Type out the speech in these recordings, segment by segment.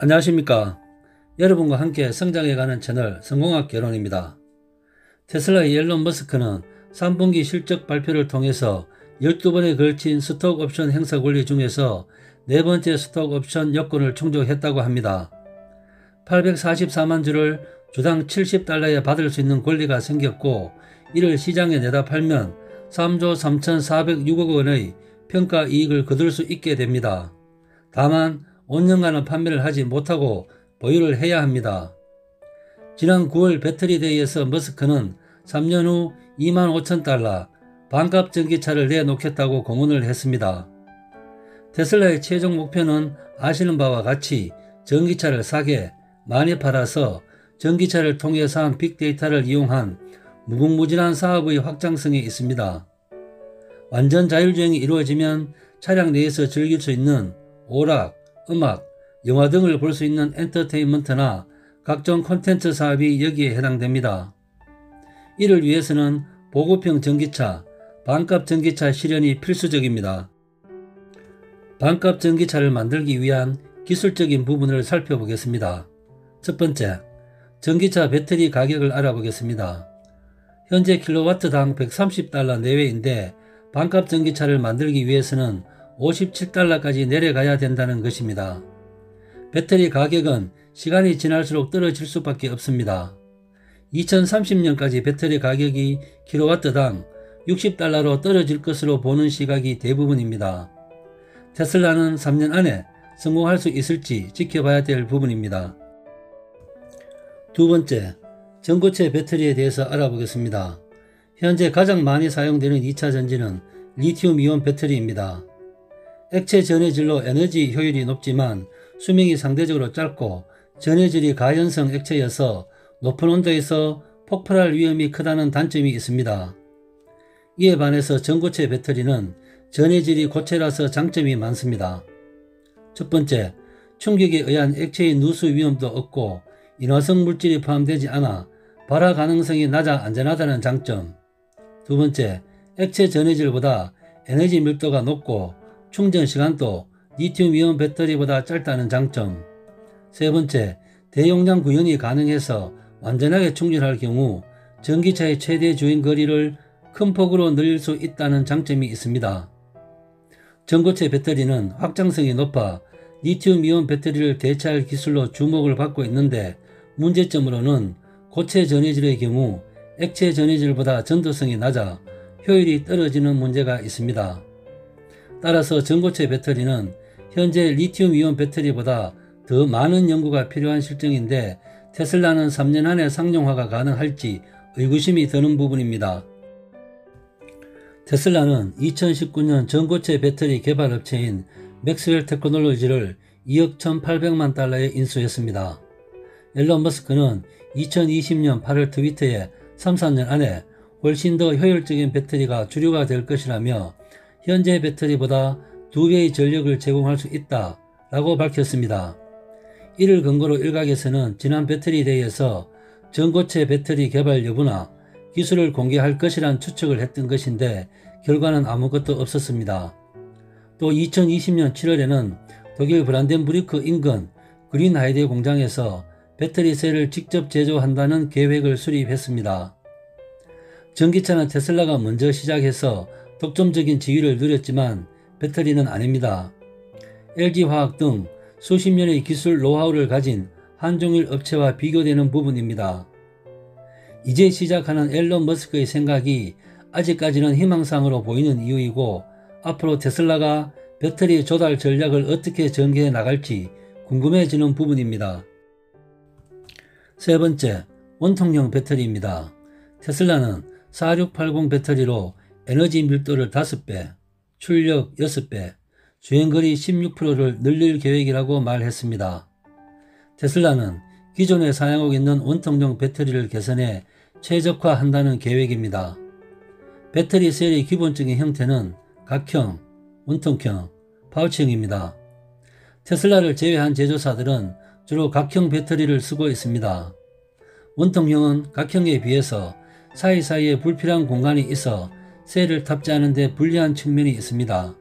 안녕하십니까. 여러분과 함께 성장해가는 채널 성공학 개론입니다. 테슬라의 일론 머스크는 3분기 실적 발표를 통해서 12번에 걸친 스톡 옵션 행사 권리 중에서 4번째 스톡 옵션 여건을 충족했다고 합니다. 844만 주를 주당 $70에 받을 수 있는 권리가 생겼고, 이를 시장에 내다 팔면 3조 3,406억 원의 평가 이익을 거둘 수 있게 됩니다. 다만 5년간은 판매를 하지 못하고 보유를 해야 합니다. 지난 9월 배터리데이에서 머스크는 3년 후 25,000달러 반값 전기차를 내놓겠다고 공언을 했습니다. 테슬라의 최종 목표는 아시는 바와 같이 전기차를 싸게 많이 팔아서 전기차를 통해 쌓은 빅데이터를 이용한 무궁무진한 사업의 확장성이 있습니다. 완전 자율주행이 이루어지면 차량 내에서 즐길 수 있는 오락, 음악, 영화 등을 볼 수 있는 엔터테인먼트나 각종 콘텐츠 사업이 여기에 해당됩니다. 이를 위해서는 보급형 전기차, 반값 전기차 실현이 필수적입니다. 반값 전기차를 만들기 위한 기술적인 부분을 살펴보겠습니다. 첫 번째, 전기차 배터리 가격을 알아보겠습니다. 현재 킬로와트당 $130 내외인데 반값 전기차를 만들기 위해서는 $57까지 내려가야 된다는 것입니다. 배터리 가격은 시간이 지날수록 떨어질 수밖에 없습니다. 2030년까지 배터리 가격이 킬로와트당 $60로 떨어질 것으로 보는 시각이 대부분입니다. 테슬라는 3년 안에 성공할 수 있을지 지켜봐야 될 부분입니다. 두 번째, 전고체 배터리에 대해서 알아보겠습니다. 현재 가장 많이 사용되는 2차 전지는 리튬이온 배터리입니다. 액체 전해질로 에너지 효율이 높지만 수명이 상대적으로 짧고 전해질이 가연성 액체여서 높은 온도에서 폭발할 위험이 크다는 단점이 있습니다. 이에 반해서 전고체 배터리는 전해질이 고체라서 장점이 많습니다. 첫 번째, 충격에 의한 액체의 누수 위험도 없고 인화성 물질이 포함되지 않아 발화 가능성이 낮아 안전하다는 장점. 두 번째, 액체 전해질보다 에너지 밀도가 높고 충전 시간도 리튬이온 배터리보다 짧다는 장점. 세 번째, 대용량 구현이 가능해서 완전하게 충전할 경우 전기차의 최대 주행 거리를 큰 폭으로 늘릴 수 있다는 장점이 있습니다. 전고체 배터리는 확장성이 높아 리튬이온 배터리를 대체할 기술로 주목을 받고 있는데, 문제점으로는 고체 전해질의 경우 액체 전해질보다 전도성이 낮아 효율이 떨어지는 문제가 있습니다. 따라서 전고체 배터리는 현재 리튬이온 배터리보다 더 많은 연구가 필요한 실정인데, 테슬라는 3년 안에 상용화가 가능할지 의구심이 드는 부분입니다. 테슬라는 2019년 전고체 배터리 개발 업체인 맥스웰 테크놀로지를 $2억 1,800만 달러에 인수했습니다. 일론 머스크는 2020년 8월 트위터에 3-4년 안에 훨씬 더 효율적인 배터리가 주류가 될 것이라며 현재 배터리보다 2배의 전력을 제공할 수 있다 라고 밝혔습니다. 이를 근거로 일각에서는 지난 배터리 데이에서 전고체 배터리 개발 여부나 기술을 공개할 것이란 추측을 했던 것인데 결과는 아무것도 없었습니다. 또 2020년 7월에는 독일 브란덴부르크 인근 그린하이드 공장에서 배터리 셀을 직접 제조한다는 계획을 수립했습니다. 전기차는 테슬라가 먼저 시작해서 독점적인 지위를 누렸지만 배터리는 아닙니다. LG화학 등 수십 년의 기술 노하우를 가진 한중일 업체와 비교되는 부분입니다. 이제 시작하는 일론 머스크의 생각이 아직까지는 희망상으로 보이는 이유이고, 앞으로 테슬라가 배터리 조달 전략을 어떻게 전개해 나갈지 궁금해지는 부분입니다. 세 번째, 원통형 배터리입니다. 테슬라는 4680 배터리로 에너지 밀도를 5배, 출력 6배, 주행거리 16%를 늘릴 계획이라고 말했습니다. 테슬라는 기존에 사용하고 있는 원통형 배터리를 개선해 최적화한다는 계획입니다. 배터리 셀의 기본적인 형태는 각형, 원통형, 파우치형입니다. 테슬라를 제외한 제조사들은 주로 각형 배터리를 쓰고 있습니다. 원통형은 각형에 비해서 사이사이에 불필요한 공간이 있어 셀을 탑재하는 데 불리한 측면이 있습니다.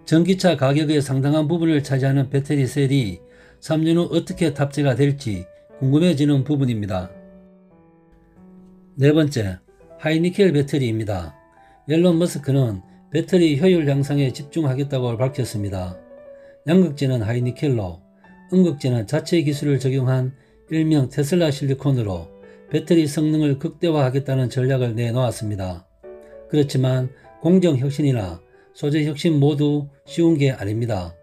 전기차 가격의 상당한 부분을 차지하는 배터리 셀이 3년 후 어떻게 탑재가 될지 궁금해지는 부분입니다. 네 번째, 하이니켈 배터리입니다. 일론 머스크는 배터리 효율 향상에 집중하겠다고 밝혔습니다. 양극재는 하이니켈로, 음극재는 자체 기술을 적용한 일명 테슬라 실리콘으로 배터리 성능을 극대화하겠다는 전략을 내놓았습니다. 그렇지만 공정 혁신이나 소재 혁신 모두 쉬운 게 아닙니다.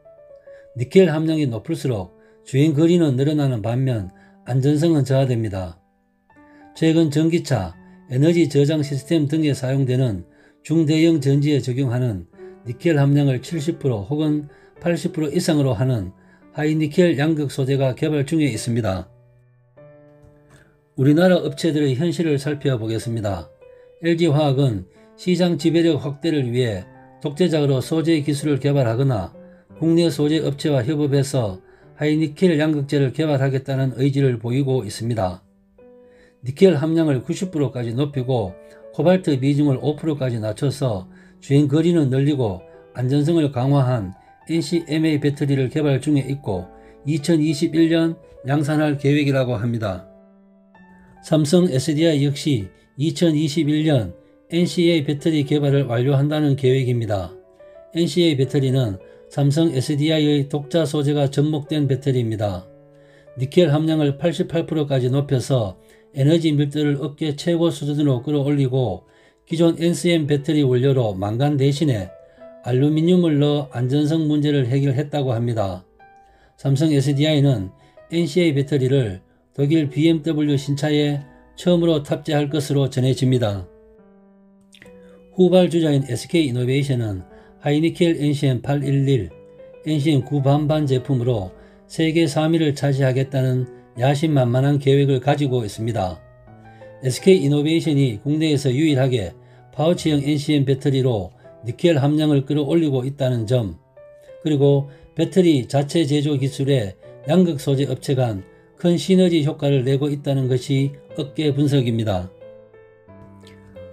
니켈 함량이 높을수록 주행 거리는 늘어나는 반면 안전성은 저하됩니다. 최근 전기차, 에너지 저장 시스템 등에 사용되는 중대형 전지에 적용하는 니켈 함량을 70% 혹은 80% 이상으로 하는 하이니켈 양극 소재가 개발 중에 있습니다. 우리나라 업체들의 현실을 살펴보겠습니다. LG화학은 시장 지배력 확대를 위해 독자적으로 소재 기술을 개발하거나 국내 소재 업체와 협업해서 하이니켈 양극재를 개발하겠다는 의지를 보이고 있습니다. 니켈 함량을 90%까지 높이고 코발트 비중을 5%까지 낮춰서 주행 거리는 늘리고 안전성을 강화한 NCMA 배터리를 개발 중에 있고 2021년 양산할 계획이라고 합니다. 삼성 SDI 역시 2021년 NCA 배터리 개발을 완료한다는 계획입니다. NCA 배터리는 삼성 SDI의 독자 소재가 접목된 배터리입니다. 니켈 함량을 88%까지 높여서 에너지 밀도를 업계 최고 수준으로 끌어올리고 기존 NCM 배터리 원료로 망간 대신에 알루미늄을 넣어 안전성 문제를 해결했다고 합니다. 삼성 SDI는 NCA 배터리를 독일 BMW 신차에 처음으로 탑재할 것으로 전해집니다. 후발주자인 SK이노베이션은 하이니켈 NCM811, NCM9 반반 제품으로 세계 3위를 차지하겠다는 야심만만한 계획을 가지고 있습니다. SK이노베이션이 국내에서 유일하게 파우치형 NCM 배터리로 니켈 함량을 끌어올리고 있다는 점, 그리고 배터리 자체 제조 기술에 양극 소재 업체 간 큰 시너지 효과를 내고 있다는 것이 업계 분석입니다.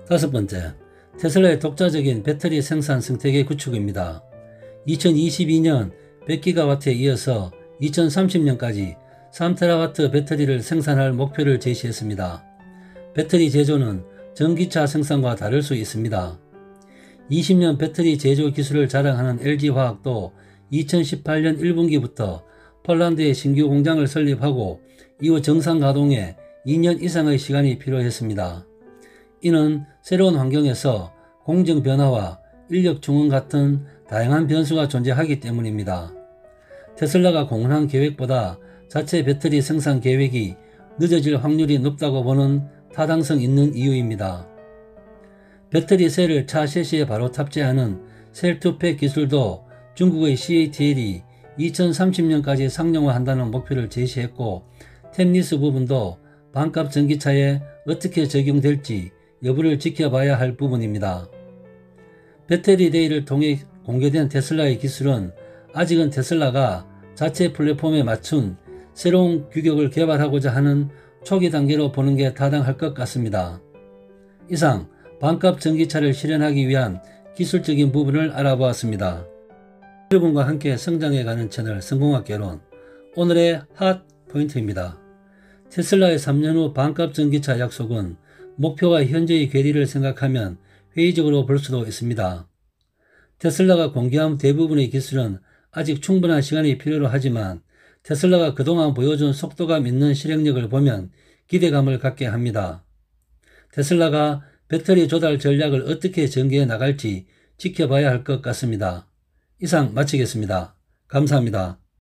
다섯 번째, 테슬라의 독자적인 배터리 생산 생태계 구축입니다. 2022년 100GW에 이어서 2030년까지 3TW 배터리를 생산할 목표를 제시했습니다. 배터리 제조는 전기차 생산과 다를 수 있습니다. 20년 배터리 제조 기술을 자랑하는 LG화학도 2018년 1분기부터 폴란드에 신규 공장을 설립하고 이후 정상 가동에 2년 이상의 시간이 필요했습니다. 이는 새로운 환경에서 공정 변화와 인력 중원 같은 다양한 변수가 존재하기 때문입니다. 테슬라가 공언한 계획보다 자체 배터리 생산 계획이 늦어질 확률이 높다고 보는 타당성 있는 이유입니다. 배터리 셀을 차 셰시에 바로 탑재하는 셀2팩 기술도 중국의 CATL이 2030년까지 상용화한다는 목표를 제시했고 템리스 부분도 반값 전기차에 어떻게 적용될지 여부를 지켜봐야 할 부분입니다. 배터리 데이를 통해 공개된 테슬라의 기술은 아직은 테슬라가 자체 플랫폼에 맞춘 새로운 규격을 개발하고자 하는 초기 단계로 보는 게 타당할 것 같습니다. 이상 반값 전기차를 실현하기 위한 기술적인 부분을 알아보았습니다. 여러분과 함께 성장해가는 채널 성공학 개론, 오늘의 핫 포인트입니다. 테슬라의 3년 후 반값 전기차 약속은 목표와 현재의 괴리를 생각하면 회의적으로 볼 수도 있습니다. 테슬라가 공개한 대부분의 기술은 아직 충분한 시간이 필요로 하지만 테슬라가 그동안 보여준 속도감 있는 실행력을 보면 기대감을 갖게 합니다. 테슬라가 배터리 조달 전략을 어떻게 전개해 나갈지 지켜봐야 할 것 같습니다. 이상 마치겠습니다. 감사합니다.